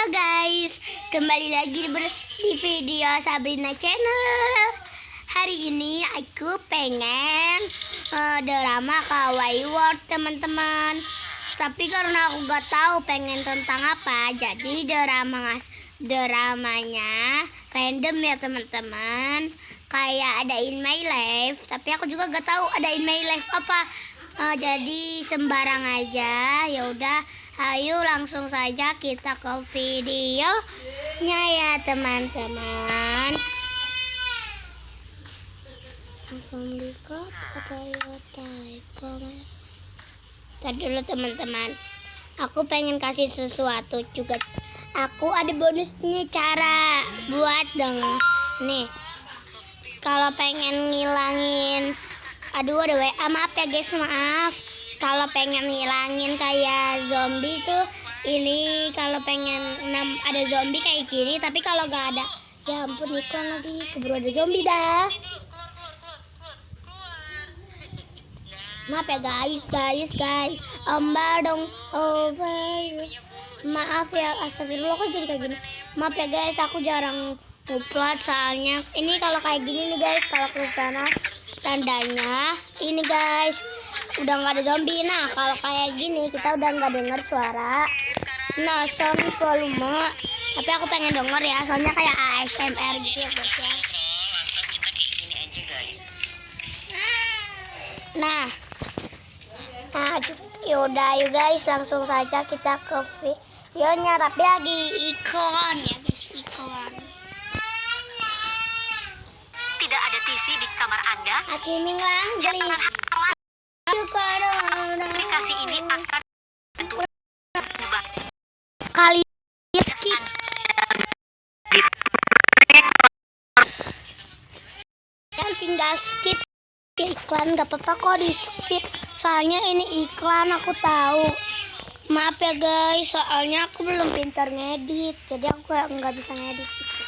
guys, kembali lagi di video Sabrina Channel. Hari ini aku pengen drama Kawaii World teman-teman. Tapi karena aku gak tahu pengen tentang apa, jadi dramanya random ya teman-teman. Kayak ada In My Life, tapi aku juga gak tahu ada In My Life apa. Jadi sembarang aja. Ya udah, ayo langsung saja kita ke videonya ya teman-teman. Tadi dulu teman-teman, aku pengen kasih sesuatu juga. Aku ada bonusnya cara buat dong. Nih, kalau pengen ngilangin, aduh ada WA, maaf ya guys, maaf. Kalau pengen ngilangin kayak zombie tuh, ini kalau pengen ada zombie kayak gini. Tapi kalau gak ada, ya ampun iklan lagi, keburu ada zombie dah. Maaf ya guys. Dong, maaf ya, astagfirullah kok jadi kayak gini. Maaf ya guys, aku jarang upload soalnya. Ini kalau kayak gini nih guys, kalau ke sana tandanya ini guys, udah nggak ada zombie. Nah kalau kayak gini kita udah nggak dengar suara. Nah sound volume, tapi aku pengen denger ya, soalnya kayak ASMR gitu ya guys ya. Nah yaudah yuk guys, langsung saja kita ke videonya. Tapi lagi ikon ya guys, ikon. Tidak ada TV di kamar Anda. Jangan aplikasi ini akan berubah. Kali skip. Yang tinggal skip iklan, gak apa-apa kok di skip. Soalnya ini iklan, aku tahu. Maaf ya guys, soalnya aku belum pintar ngedit, jadi aku nggak bisa ngedit gitu.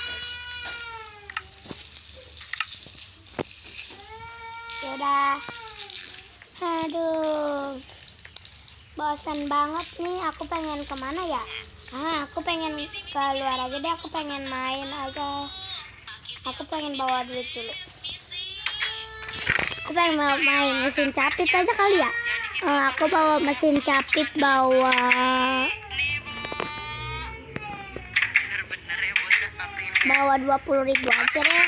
Yaudah, aduh, bosan banget nih. Aku pengen kemana ya? Aku pengen keluar aja deh. Aku pengen main aja. Aku pengen bawa duit dulu. Aku pengen main mesin capit aja kali ya. Aku bawa mesin capit, bawa bawa 20.000 aja deh.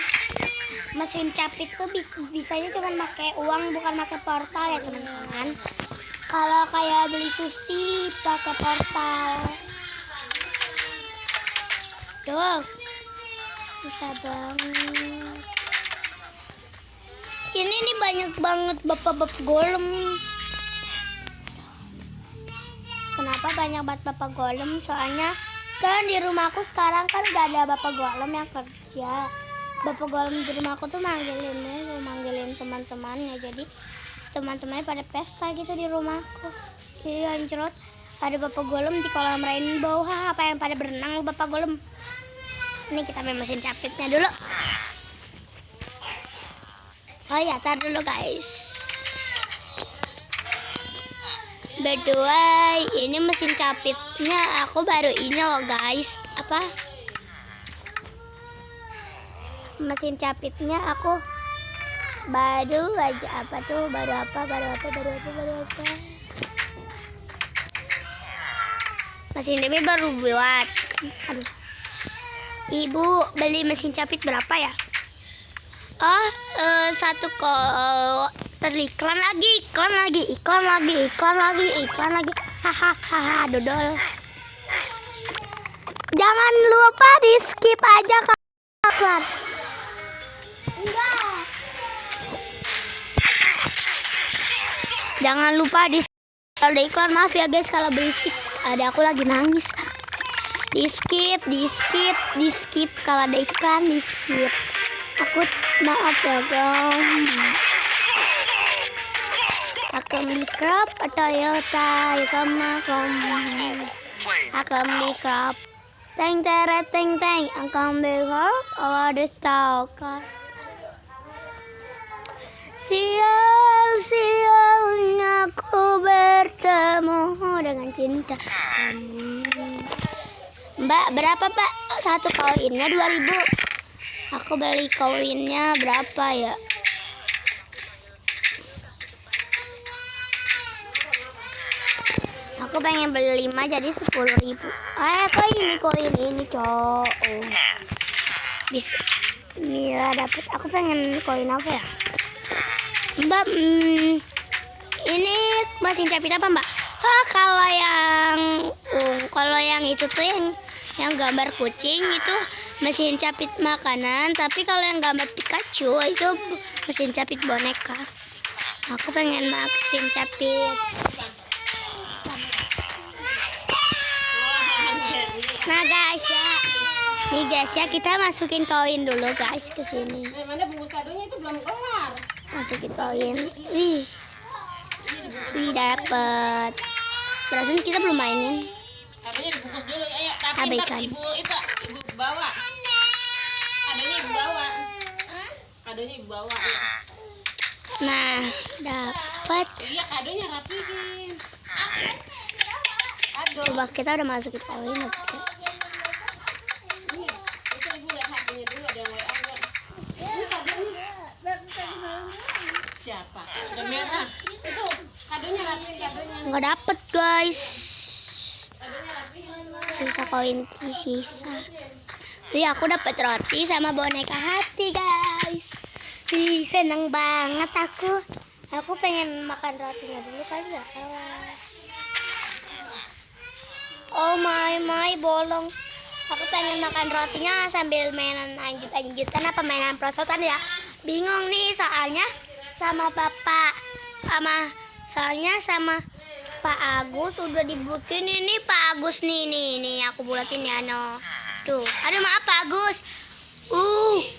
Mesin capit tuh bisanya cuma pakai uang, bukan pakai portal ya teman-teman. Kalau kayak beli sushi pakai portal. Duh, bisa banget. Ini nih banyak banget bapak-bapak golem. Kenapa banyak banget bapak golem? Soalnya kan di rumahku sekarang kan gak ada bapak golem yang kerja. Bapak golem di rumahku tuh manggilin teman-temannya. Jadi teman-temannya pada pesta gitu di rumahku. Iya anjrot, ada bapak golem di kolam rainbow. Apa yang pada berenang bapak golem. Ini kita main mesin capitnya dulu. Oh ya, tar dulu guys. By the way, ini mesin capitnya aku baru ini loh guys. Apa? Mesin capitnya aku baru aja. Apa tuh? Baru apa? Mesin ini baru buat. Aduh. Ibu beli mesin capit berapa ya? Satu kok. Iklan lagi. Hahaha, dodol. Jangan lupa di skip aja kawan. Enggak. Jangan lupa di kalau ada iklan, maaf ya guys kalau berisik. Ada aku lagi nangis. Di skip kalau ada iklan, di skip. Aku maaf ya guys. Akan di crop atau Toyota sama kamu. Akan di crop. Teng. Akan di crop over the stock. Sialnya aku bertemu dengan cinta. Mbak, berapa Mbak? Satu koinnya 2.000. Aku beli koinnya berapa ya? Aku pengen beli 5 jadi 10.000. Koin ini cowok. Oh. Bismillah dapat. Aku pengen koin apa ya? Mbak, ini mesin capit apa Mbak? Oh, kalau yang itu tuh yang gambar kucing itu mesin capit makanan, tapi kalau yang gambar Pikachu itu mesin capit boneka. Aku pengen mesin capit. Nah guys ya, nih guys ya, kita masukin koin dulu guys ke sini. Mana bungkus kadonya itu belum keluar. Masukin koin. Wih, dapet. Perasaan kita belum mainin. Kadonya dibungkus dulu, ayo. Tapi ntar Abaikan. ibu bawa. Kadonya ibu bawa. Kadonya ibu bawa. Ayo. Nah, dapat. Iya, kadonya rapiin. Kado. Coba kita udah masukin koin. Oke. Iya, itu ibu lihat hatinya dulu ada yang mulai anggar. Ini kadonya. Siapa? Udah merah. Itu kadonya rapiin kadonya. Nggak dapet guys. Kadonya rapiin. Sisa koin sisa. Wih, aku dapat roti sama boneka hati guys. Wih, seneng banget aku. Aku pengen makan rotinya dulu kali ya. Oh my bolong. Aku pengen makan rotinya sambil mainan anjut-anjutan apa mainan prosotan ya. Bingung nih soalnya sama bapak sama Pak Agus udah dibuatin ini Pak Agus nih aku bulatin ya no. Tuh, aduh maaf Pak Agus.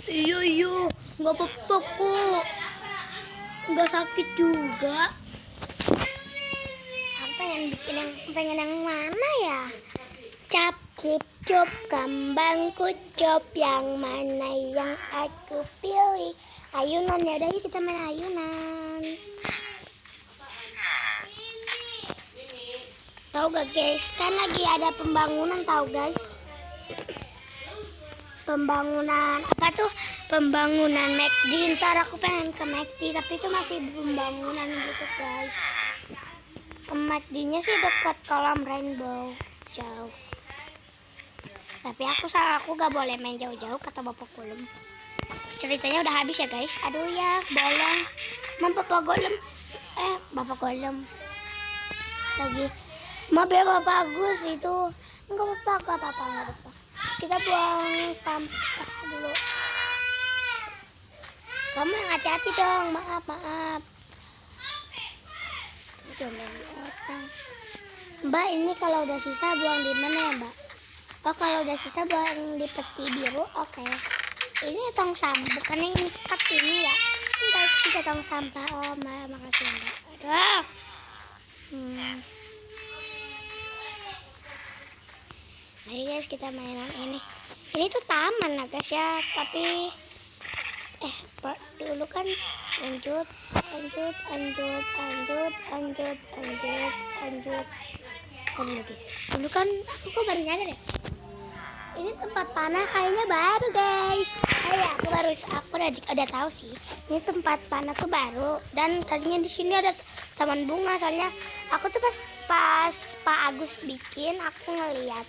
Iya, nggak apa-apa kok. Nggak sakit juga. Aku pengen yang mana ya? Cap cip cup kambang kucop, yang mana yang aku pilih? Ayunan ya, udah yuk kita main ayunan. Tahu gak guys, kan lagi ada pembangunan tahu guys. Pembangunan apa tuh? Pembangunan McD. Ntar aku pengen ke McD tapi itu masih pembangunan gitu guys. McD-nya sih dekat kolam rainbow, jauh. Tapi aku gak boleh main jauh-jauh kata Bapak Golem. Ceritanya udah habis ya guys. Aduh ya, bolong. Bapak Golem. Bapak Golem. Lagi. Maaf ya Bapak Agus itu. Enggak apa-apa. Kita buang sampah dulu. Kamu yang hati-hati dong. Maaf. Mbak, ini kalau udah sisa buang di mana ya Mbak? Oh, kalau udah sisa buang di peti biru. Oke. Ini tong sampah, bukannya ini tempat ini ya? Enggak, kita tong sampah. Oh, makasih Mbak. Aduh. Ayo guys, kita mainan ini. Ini tuh taman ya guys ya, tapi dulu kan lanjut. Dulu kan aku baru nyadar ya. Ini tempat panah kayaknya baru guys. Aku udah tahu sih. Ini tempat panah tuh baru dan tadinya di sini ada taman bunga, soalnya aku tuh pas Pak Agus bikin aku ngeliat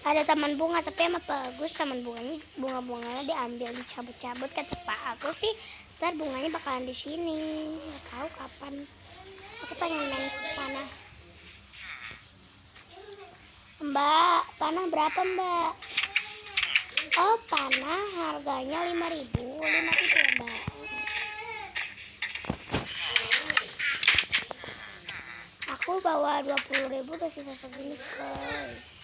ada taman bunga, tapi sama Pak Agus taman bunganya diambil, dicabut-cabut kata Pak Agus sih. Ntar bunganya bakalan di sini, nggak tahu kapan. Aku pengen main panah. Mbak, panah berapa Mbak? Oh, panah harganya 5.000 ya Mbak. Aku bawa 20.000 udah sisa segini guys.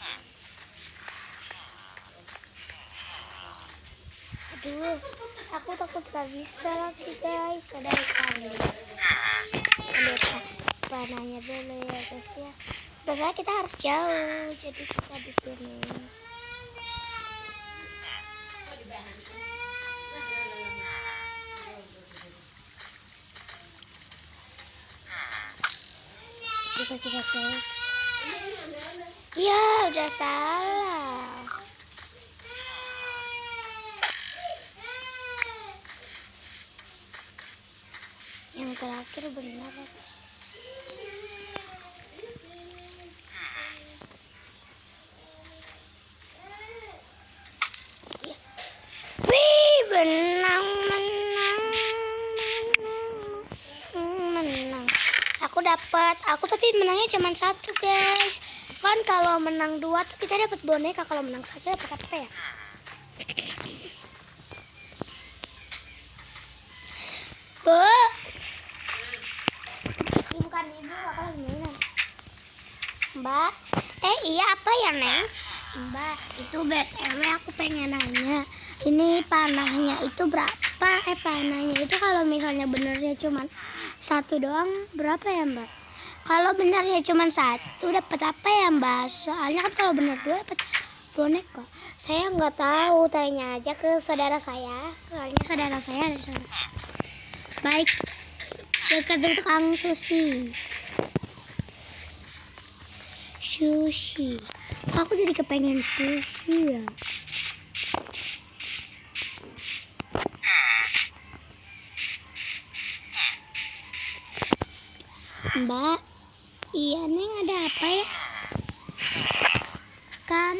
Aduh, aku takut gak bisa lagi guys. Ada ikan. Ambil panahnya dulu ya guys ya. Biasanya kita harus jauh, jadi kita di sini. Coba kita cek. Ya, udah salah. terakhir benar. Wih, menang. Aku dapat. Aku tapi menangnya cuma 1, guys. Kan kalau menang 2 tuh kita dapat boneka, kalau menang 1 dapat apa ya? Bu, bukan ibu, apa lagi mainan? Mbak, iya apa ya Neng? Mbak, itu BTW aku pengen nanya, ini panahnya itu berapa? Panahnya itu kalau misalnya benernya cuma 1 doang berapa ya Mbak? Kalau benernya cuma 1 dapat apa ya Mbak? Soalnya kan kalau bener 2 dapat boneka. Saya nggak tahu, tanya aja ke saudara saya. Soalnya saudara saya ada sana. Baik, dekat tukang sushi. Aku jadi kepengen sushi ya. Mbak, iya Neng, ada apa ya? Kan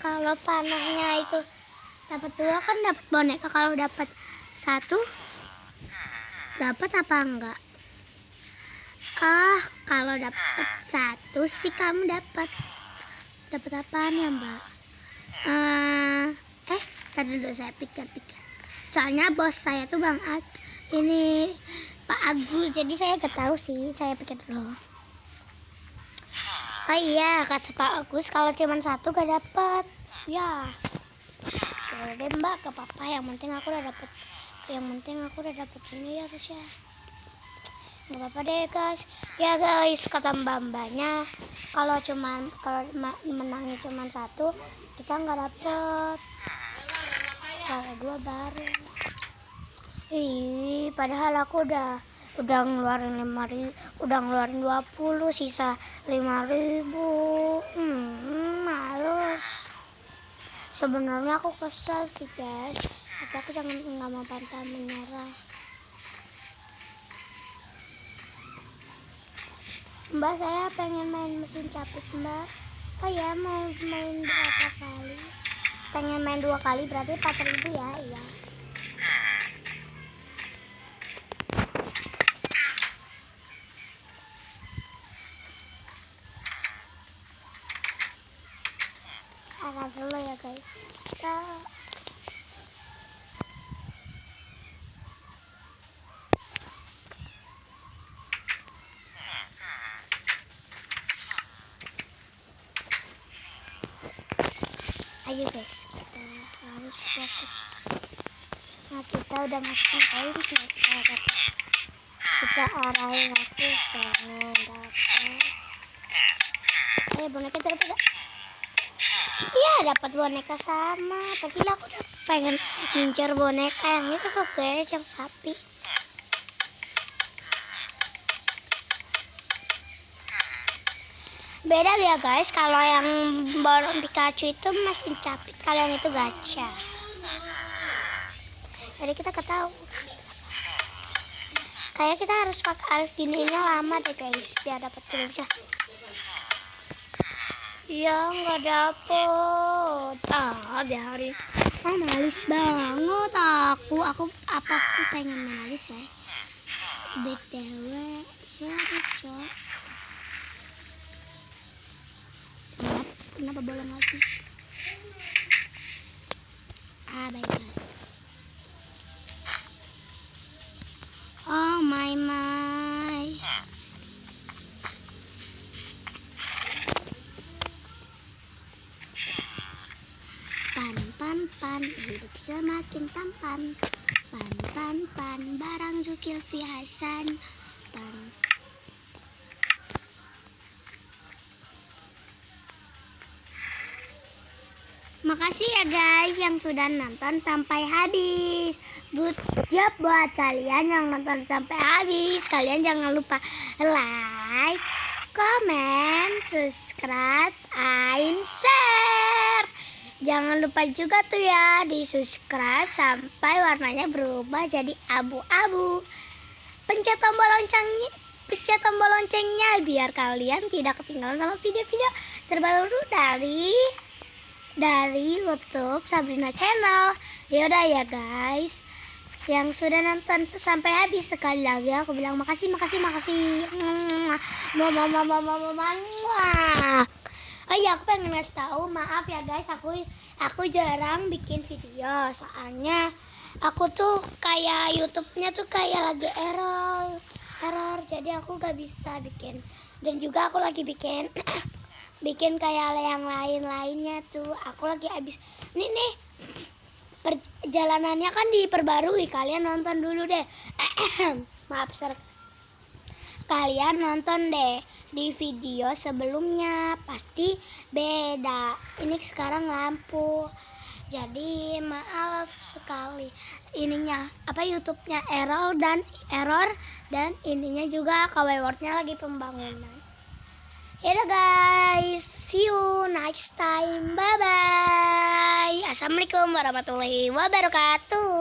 kalau panahnya itu dapat 2 kan dapat boneka, kalau dapat 1 dapat apa enggak? Kalau dapat 1 sih kamu dapat apaan ya Mbak? Tadi dulu saya pikir-pikir. Soalnya bos saya tuh ini Pak Agus, jadi saya gak tahu sih, saya pikir dulu. Oh iya, kata Pak Agus kalau cuma 1 gak dapat. Ya, boleh deh Mbak, ke papa. Yang penting aku udah dapat ini ya guys ya. Gak apa-apa deh guys. Ya guys, kata mbak-mbaknya kalau menangnya cuma 1 kita nggak dapet. Kalau 2 baru. Padahal aku udah ngeluarin 5.000, udah ngeluarin 20, sisa 5.000. Males. Sebenarnya aku kesal sih guys, tapi aku nggak mau pantang menyerah. Mbak, saya pengen main mesin capit Mbak. Oh ya, mau main berapa kali? Pengen main 2 kali, berarti 4.000 ya. Iya. Akan dulu ya guys. Ayo guys, kita harus fokus. Nah, kita udah masukin koin, kita arahin aku pengen dapat. Boneka dapat gak? Iya, dapat boneka sama. Tapi aku udah pengen ngincer boneka yang itu kok guys, yang sapi. Beda ya guys, kalau yang balon Pikachu itu mesin capit, kalau yang itu gacha. Jadi kita ketahui. Kayak kita harus giniinnya lama deh guys, biar dapat terus. Ya nggak dapet. Biarin. Malis banget aku. Aku pengen malis ya. BTW sorry cok. Kenapa bolong lagi? Baiklah. Oh my. Pan, hidup semakin tampan. Pan, barang Zulkifli Hasan. Pan. Makasih ya guys yang sudah nonton sampai habis. Good job buat kalian yang nonton sampai habis. Kalian jangan lupa like, comment, subscribe, and share. Jangan lupa juga tuh ya di subscribe sampai warnanya berubah jadi abu-abu. Pencet tombol loncengnya biar kalian tidak ketinggalan sama video-video terbaru dari YouTube Sabrina Channel. Yaudah ya guys, yang sudah nonton sampai habis, sekali lagi aku bilang makasih. Oh iya, aku pengen ngasih tahu, maaf ya guys, aku jarang bikin video soalnya aku tuh kayak YouTube-nya tuh kayak lagi error, jadi aku gak bisa bikin. Dan juga aku lagi bikin bikin kayak yang lainnya tuh. Aku lagi habis nih perjalanannya kan diperbarui, kalian nonton dulu deh. Maaf kalian nonton deh di video sebelumnya, pasti beda. Ini sekarang lampu, jadi maaf sekali ininya YouTube-nya error dan ininya juga keywordnya lagi pembangunan. Yaudah guys, see you next time, bye bye. Assalamualaikum warahmatullahi wabarakatuh.